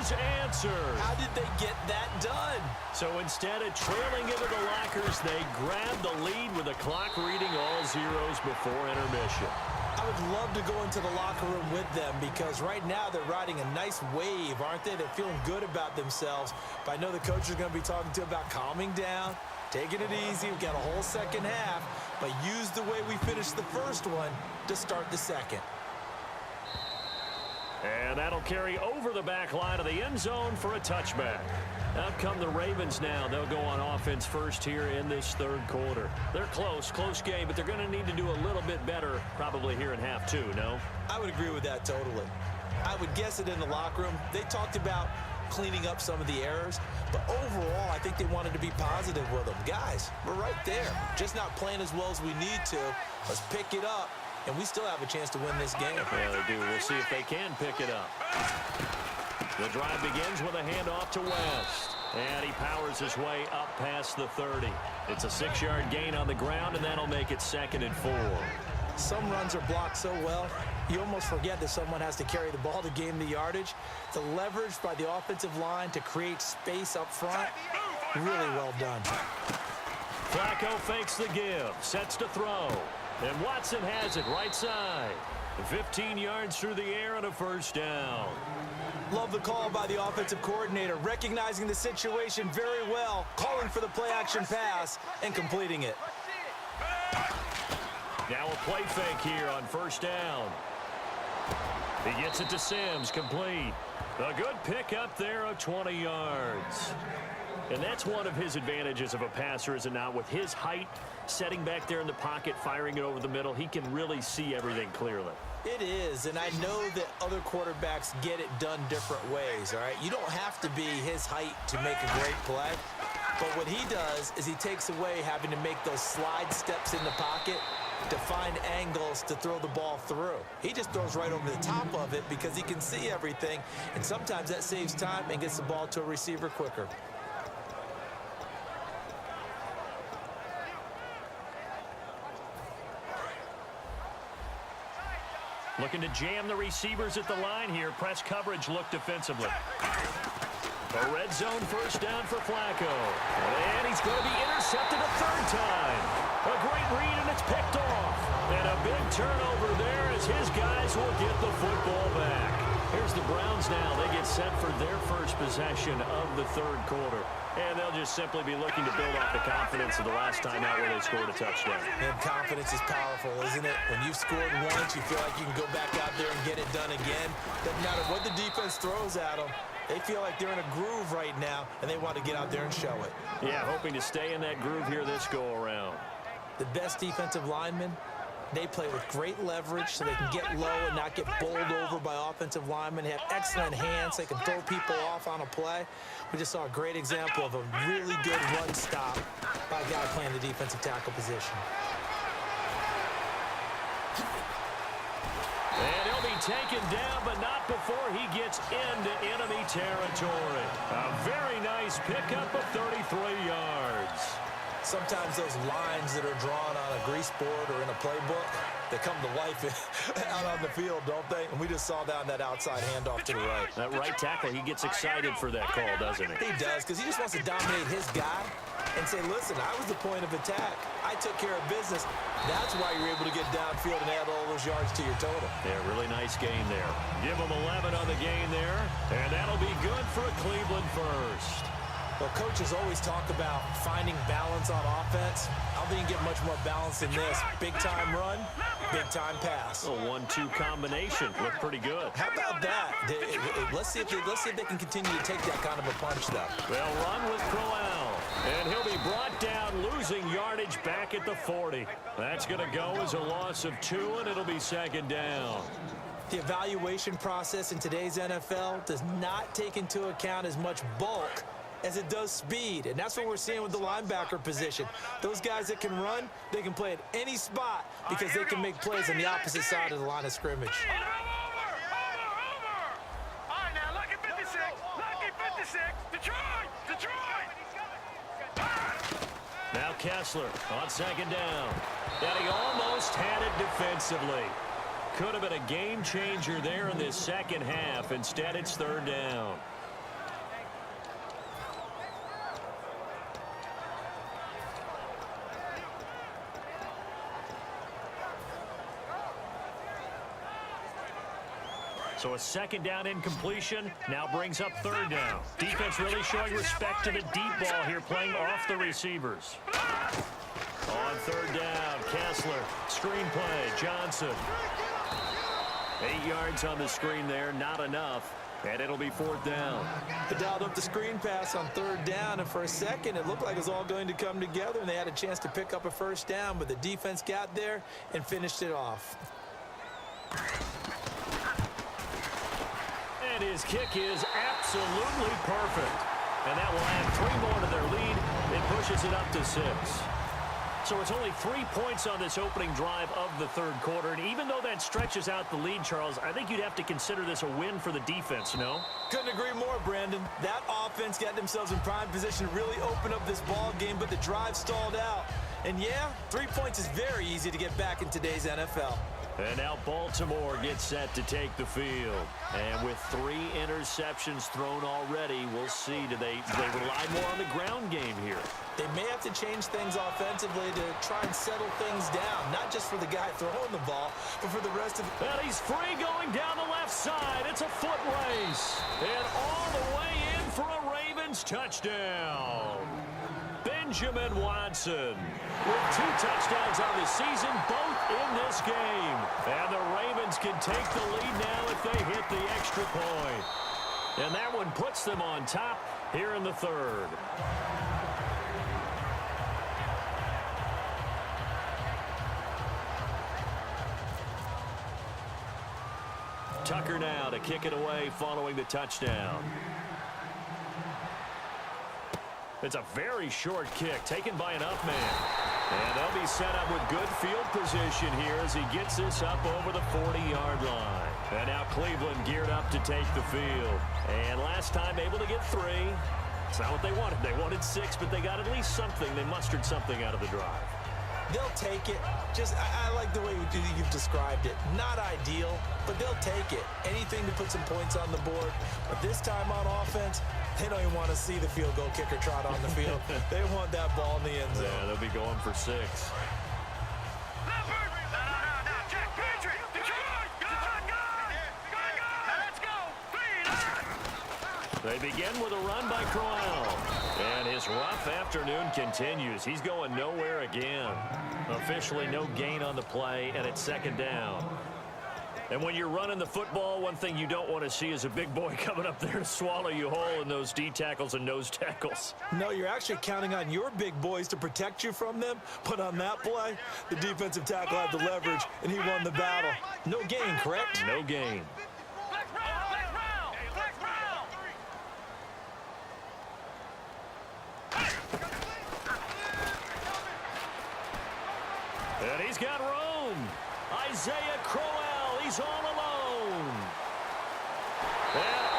is answered. How did they get that done? So instead of trailing into the lockers, they grabbed the lead with the clock reading all zeros before intermission. I would love to go into the locker room with them because right now they're riding a nice wave, aren't they? They're feeling good about themselves. But I know the coach is going to be talking to them about calming down, taking it easy. We've got a whole second half, but use the way we finished the first one to start the second. And that'll carry over the back line of the end zone for a touchback. Out come the Ravens now. They'll go on offense first here in this third quarter. They're close game, but they're going to need to do a little bit better probably here in half two, no? I would agree with that totally. I would guess it in the locker room. They talked about cleaning up some of the errors, but overall I think they wanted to be positive with them. Guys, we're right there. Just not playing as well as we need to. Let's pick it up, and we still have a chance to win this game. Yeah, they do. We'll see if they can pick it up. The drive begins with a handoff to West. And he powers his way up past the 30. It's a 6-yard gain on the ground, and that'll make it 2nd and 4. Some runs are blocked so well, you almost forget that someone has to carry the ball to gain the yardage. The leverage by the offensive line to create space up front, really well done. Flacco fakes the give, sets to throw. And Watson has it right side. 15 yards through the air and a first down. Love the call by the offensive coordinator, recognizing the situation very well, calling for the play-action pass and completing it. Now a play fake here on first down. He gets it to Sims, complete. A good pick up there of 20 yards. And that's one of his advantages of a passer, is it not? With his height, setting back there in the pocket, firing it over the middle, he can really see everything clearly. It is, and I know that other quarterbacks get it done different ways, all right? You don't have to be his height to make a great play, but what he does is he takes away having to make those slide steps in the pocket to find angles to throw the ball through. He just throws right over the top of it because he can see everything, and sometimes that saves time and gets the ball to a receiver quicker. Looking to jam the receivers at the line here. Press coverage look defensively. A red zone first down for Flacco. And he's going to be intercepted a third time. A great read, and it's picked off. And a big turnover there as his guys will get the football back. Here's the Browns now. They get set for their first possession of the third quarter. And they'll just simply be looking to build off the confidence of the last time out where they scored a touchdown. And confidence is powerful, isn't it? When you've scored once, you feel like you can go back out there and get it done again. Doesn't matter what the defense throws at them. They feel like they're in a groove right now, and they want to get out there and show it. Yeah, hoping to stay in that groove here this go-around. The best defensive linemen, they play with great leverage so they can get low and not get bowled over by offensive linemen. They have excellent hands. They can throw people off on a play. We just saw a great example of a really good run stop by a guy playing the defensive tackle position. And he'll be taken down, but not before he gets into enemy territory. A very nice pickup of 33 yards. Sometimes those lines that are drawn on a grease board or in a playbook, they come to life out on the field, don't they? And we just saw down that outside handoff to the right. That right tackle, he gets excited for that call, doesn't he? He does, because he just wants to dominate his guy and say, listen, I was the point of attack. I took care of business. That's why you're able to get downfield and add all those yards to your total. Yeah, really nice gain there. Give him 11 on the gain there, and that'll be good for a Cleveland first. Well, coaches always talk about finding balance on offense. I don't think you can get much more balance than this. Big-time run, big-time pass. A 1-2 combination. Looked pretty good. How about that? Let's see if they can continue to take that kind of a punch, though. They'll run with Crowell. And he'll be brought down, losing yardage back at the 40. That's going to go as a loss of 2, and it'll be 2nd down. The evaluation process in today's NFL does not take into account as much bulk as it does speed, and that's what we're seeing with the linebacker position. Those guys that can run, they can play at any spot because they can make plays on the opposite side of the line of scrimmage. Over! All right, now look at 56. Look at 56. Detroit! Now Kessler on 2nd down. And he almost had it defensively. Could have been a game changer there in this second half. Instead, it's 3rd down. So a second down incompletion now brings up third down. Defense really showing respect to the deep ball here, playing off the receivers. On third down, Kessler, screen play, Johnson. 8 yards on the screen there, not enough. And it'll be fourth down. They dialed up the screen pass on third down, and for a second, it looked like it was all going to come together, and they had a chance to pick up a first down, but the defense got there and finished it off. And his kick is absolutely perfect. And that will add 3 more to their lead. It pushes it up to 6. So it's only 3 points on this opening drive of the third quarter. And even though that stretches out the lead, Charles, I think you'd have to consider this a win for the defense, no? Couldn't agree more, Brandon. That offense got themselves in prime position to really open up this ball game, but the drive stalled out. And yeah, 3 points is very easy to get back in today's NFL. And now Baltimore gets set to take the field. And with 3 interceptions thrown already, we'll see. Do they rely more on the ground game here? They may have to change things offensively to try and settle things down, not just for the guy throwing the ball, but for the rest of it. And he's free going down the left side. It's a foot race. And all the way in for a Ravens touchdown. Benjamin Watson with 2 touchdowns on the season, both in this game. And the Ravens can take the lead now if they hit the extra point. And that one puts them on top here in the third. Tucker now to kick it away following the touchdown. It's a very short kick taken by an up man. And they'll be set up with good field position here as he gets this up over the 40-yard line. And now Cleveland geared up to take the field. And last time able to get 3. It's not what they wanted. They wanted 6, but they got at least something. They mustered something out of the drive. They'll take it. I like the way you've described it. Not ideal, but they'll take it. Anything to put some points on the board. But this time on offense, they don't even want to see the field goal kicker trot on the field. They want that ball in the end zone. Yeah, they'll be going for 6. They begin with a run by Crowell. And his rough afternoon continues. He's going nowhere again. Officially no gain on the play, and it's second down. And when you're running the football, one thing you don't want to see is a big boy coming up there to swallow you whole in those D tackles and nose tackles. No, you're actually counting on your big boys to protect you from them. But on that play, the defensive tackle had the leverage, and he won the battle. No gain, correct? No gain. And he's got room. Isaiah Crowell, he's all alone. And